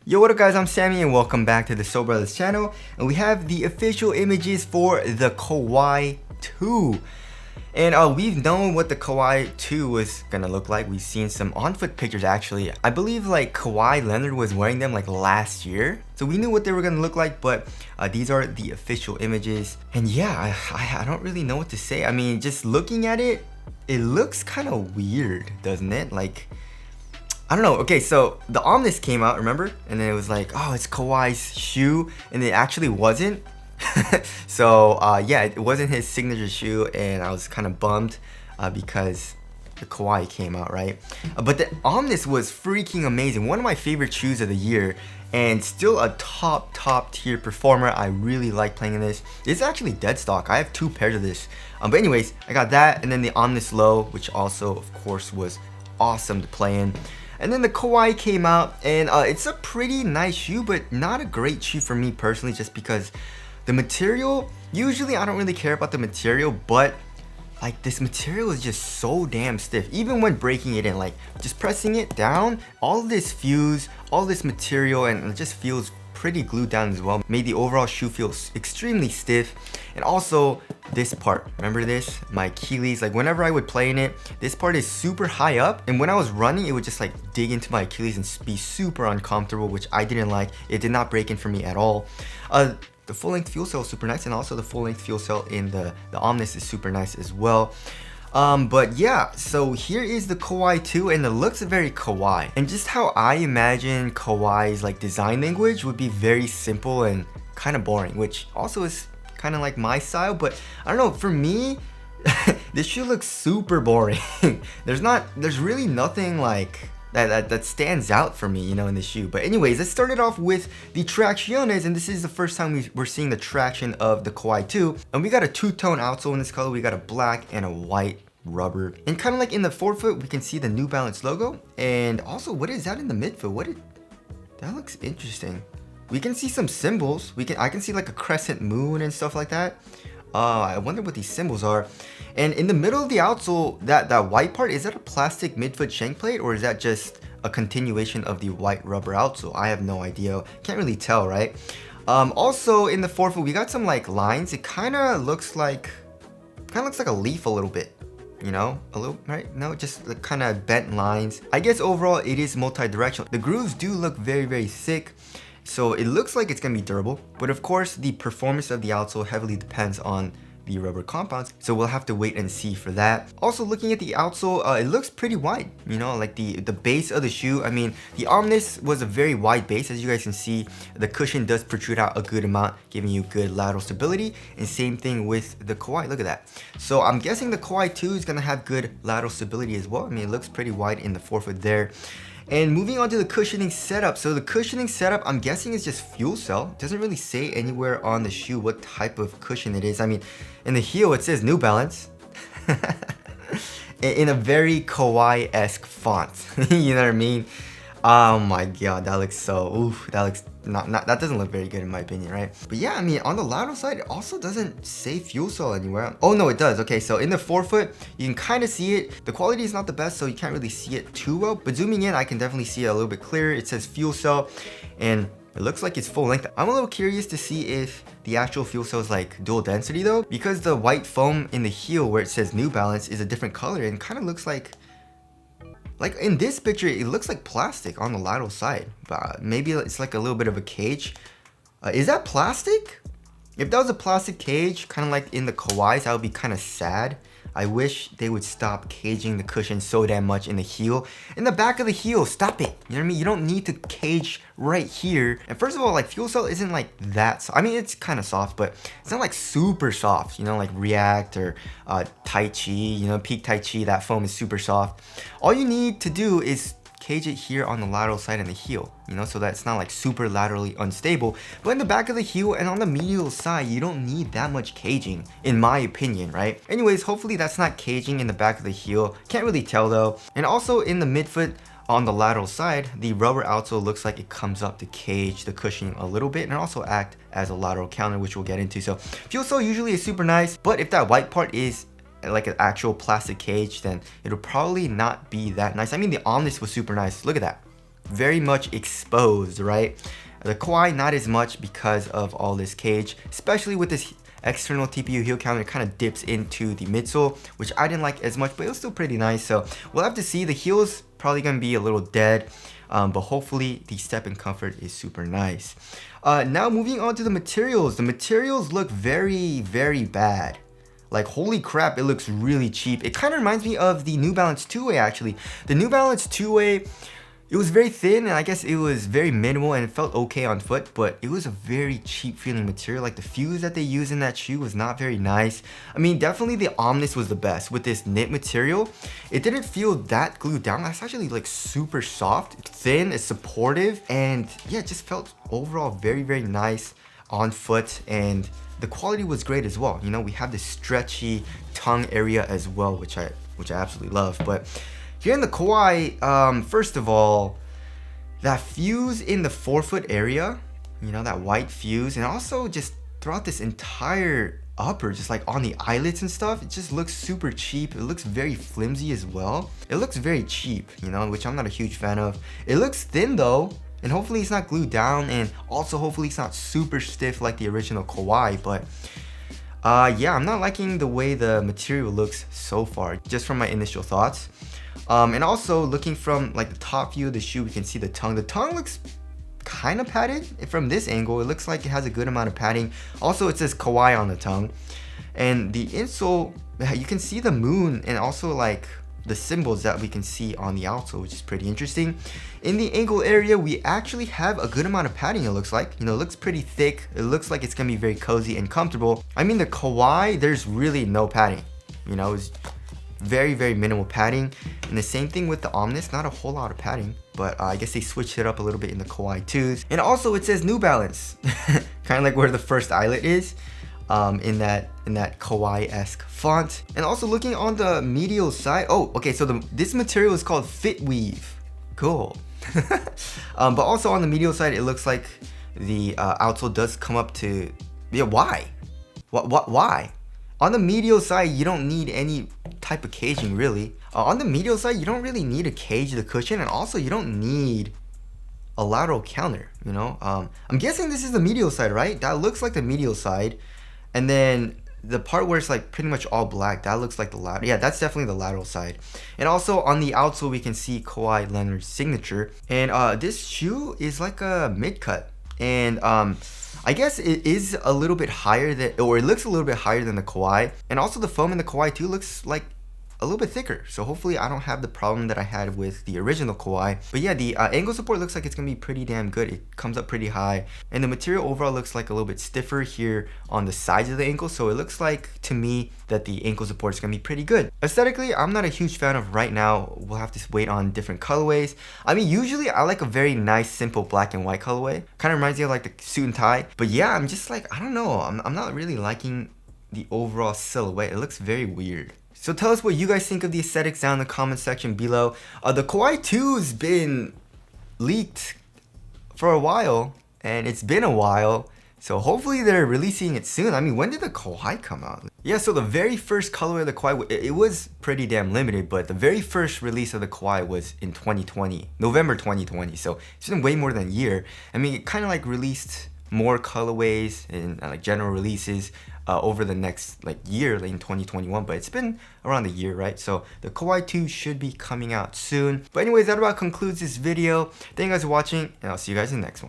Yo, what up guys, I'm Sammy and welcome back to the Soul Brothers channel, and we have the official images for the Kawhi 2. And we've known what the Kawhi 2 was gonna look like. We've seen some on-foot pictures actually. I believe like Kawhi Leonard was wearing them like last year, so we knew what they were gonna look like, but these are the official images. And yeah, I don't really know what to say. I mean, just looking at it, it looks kind of weird, doesn't it? Like, I don't know. Okay, so the Omnis came out, remember? And then it was like, oh, it's Kawhi's shoe, and it actually wasn't. So yeah, it wasn't his signature shoe, and I was kind of bummed because the Kawhi came out, right? But the Omnis was freaking amazing. One of my favorite shoes of the year, and still a top tier performer. I really like playing in this. It's actually dead stock. I have 2 pairs of this. But anyways, I got that, and then the Omnis Low, which also, of course, was awesome to play in. And then the Kawhi came out, and it's a pretty nice shoe, but not a great shoe for me personally, just because the material, usually I don't really care about the material, but like this material is just so damn stiff. Even when breaking it in, like just pressing it down, all this fuse, all this material, and it just feels pretty glued down as well. Made the overall shoe feel extremely stiff. And also this part, remember this? My Achilles, like whenever I would play in it, this part is super high up, and when I was running, it would just like dig into my Achilles and be super uncomfortable, which I didn't like. It did not break in for me at all. The full-length fuel cell is super nice, and also the full-length fuel cell in the Omnis is super nice as well. But yeah, so here is the Kawhi 2, and it looks very Kawhi. And just how I imagine Kawhi's like design language would be very simple and kind of boring, which also is kind of like my style, but I don't know, for me, this shoe looks super boring. There's really nothing like that stands out for me, you know, in this shoe. But anyways, let's start it off with the Tracciones, and this is the first time we're seeing the traction of the Kawhi 2. And we got a 2-tone outsole in this color. We got a black and a white rubber. And kind of like in the forefoot, we can see the New Balance logo. And also, what is that in the midfoot? That looks interesting. We can see some symbols. I can see like a crescent moon and stuff like that. I wonder what these symbols are. And in the middle of the outsole, that white part, is that a plastic midfoot shank plate, or is that just a continuation of the white rubber outsole? I have no idea. Can't really tell, right? Also in the forefoot, we got some like lines. It kind of looks like a leaf a little bit, you know, a little, right? No, just the kind of bent lines. I guess overall it is multi-directional. The grooves do look very thick, so it looks like it's gonna be durable, but of course the performance of the outsole heavily depends on the rubber compounds, so we'll have to wait and see for that. Also looking at the outsole, it looks pretty wide, you know, like the base of the shoe. I mean, the Omnis was a very wide base. As you guys can see, the cushion does protrude out a good amount, giving you good lateral stability, and same thing with the Kawhi. Look at that. So I'm guessing the Kawhi 2 is gonna have good lateral stability as well. I mean, it looks pretty wide in the forefoot there. And moving on to the cushioning setup. So the cushioning setup, I'm guessing, is just fuel cell. It doesn't really say anywhere on the shoe what type of cushion it is. I mean, in the heel, it says New Balance. In a very Kawhi-esque font. You know what I mean? Oh my god, that looks so, oof, that looks that doesn't look very good in my opinion, right? But yeah, I mean, on the lateral side, it also doesn't say fuel cell anywhere. Oh no, it does. Okay, so in the forefoot, you can kind of see it. The quality is not the best, so you can't really see it too well, but zooming in, I can definitely see it a little bit clearer. It says fuel cell, and it looks like it's full length. I'm a little curious to see if the actual fuel cell is like dual density though, because the white foam in the heel where it says New Balance is a different color, and kind of looks like in this picture, it looks like plastic on the lateral side, but maybe it's like a little bit of a cage. Is that plastic? If that was a plastic cage, kind of like in the Kawhis, that would be kind of sad. I wish they would stop caging the cushion so damn much in the heel. In the back of the heel, stop it. You know what I mean? You don't need to cage right here. And first of all, like fuel cell isn't like that soft. I mean, it's kind of soft, but it's not like super soft, you know, like React or Tai Chi, you know, Peak Tai Chi, that foam is super soft. All you need to do is cage it here on the lateral side and the heel, you know, so that it's not like super laterally unstable. But in the back of the heel and on the medial side, you don't need that much caging, in my opinion, right? Anyways, hopefully that's not caging in the back of the heel. Can't really tell though. And also in the midfoot, on the lateral side, the rubber outsole looks like it comes up to cage the cushioning a little bit and also act as a lateral counter, which we'll get into. So fuel cell usually is super nice, but if that white part is like an actual plastic cage, then it'll probably not be that nice. I mean, the Omnis was super nice. Look at that. very much exposed, right? The Kawhi not as much because of all this cage, especially with this external TPU heel counter. It kind of dips into the midsole, which I didn't like as much, but it was still pretty nice. So we'll have to see. The heel's probably gonna be a little dead, but hopefully the step and comfort is super nice. Now moving on to the materials. The materials look very, very bad. Like, holy crap, it looks really cheap. It kind of reminds me of the New Balance 2-way actually. The New Balance 2-way, it was very thin and I guess it was very minimal and it felt okay on foot, but it was a very cheap feeling material. Like the fuse that they used in that shoe was not very nice. I mean, definitely the Omnis was the best with this knit material. It didn't feel that glued down. It's actually like super soft, it's thin, it's supportive, and yeah, it just felt overall very, very nice on foot, and the quality was great as well. You know, we have this stretchy tongue area as well, which I absolutely love. But here in the Kawhi, first of all, that fuse in the forefoot area, you know, that white fuse, and also just throughout this entire upper, just like on the eyelets and stuff, it just looks super cheap. It looks very flimsy as well. It looks very cheap, you know, which I'm not a huge fan of. It looks thin though, and hopefully it's not glued down, and also hopefully it's not super stiff like the original Kawhi. But yeah, I'm not liking the way the material looks so far, just from my initial thoughts. And also looking from like the top view of the shoe, we can see the tongue. The tongue looks kind of padded. From this angle, it looks like it has a good amount of padding. Also, it says Kawhi on the tongue. And the insole, you can see the moon and also like the symbols that we can see on the outsole, which is pretty interesting. In the ankle area, we actually have a good amount of padding, it looks like. You know, it looks pretty thick. It looks like it's gonna be very cozy and comfortable. I mean, the Kawhi, there's really no padding. You know, it's very, very minimal padding. And the same thing with the Omnis, not a whole lot of padding, but I guess they switched it up a little bit in the Kawhi 2s. And also it says New Balance, kind of like where the first eyelet is, in that Kawhi-esque font. And also looking on the medial side, oh, okay, so this material is called Fit Weave. Cool. But also on the medial side, it looks like the outsole does come up to, yeah, why? Why? On the medial side, you don't need any type of caging really. On the medial side, you don't really need to cage the cushion, and also you don't need a lateral counter, you know? I'm guessing this is the medial side, right? That looks like the medial side. And then the part where it's like pretty much all black, that looks like the lateral. Yeah, that's definitely the lateral side. And also on the outsole, we can see Kawhi Leonard's signature. And this shoe is like a mid-cut. And I guess it is a little bit higher than, or it looks a little bit higher than the Kawhi. And also the foam in the Kawhi too looks like a little bit thicker. So hopefully I don't have the problem that I had with the original Kawhi. But yeah, the ankle support looks like it's gonna be pretty damn good. It comes up pretty high. And the material overall looks like a little bit stiffer here on the sides of the ankle. So it looks like, to me, that the ankle support is gonna be pretty good. Aesthetically, I'm not a huge fan of right now. We'll have to wait on different colorways. I mean, usually I like a very nice, simple black and white colorway. Kind of reminds me of like the suit and tie. But yeah, I'm just like, I don't know. I'm not really liking the overall silhouette. It looks very weird. So tell us what you guys think of the aesthetics down in the comment section below. The Kawhi 2's been leaked for a while, and it's been a while. So hopefully they're releasing it soon. I mean, when did the Kawhi come out? Yeah, so the very first colorway of the Kawhi, it was pretty damn limited, but the very first release of the Kawhi was in 2020, November 2020. So it's been way more than a year. I mean, it kind of like released more colorways and like general releases over the next like year, like in 2021, but it's been around a year, right? So the Kawhi 2 should be coming out soon. But anyways, that about concludes this video. Thank you guys for watching, and I'll see you guys in the next one.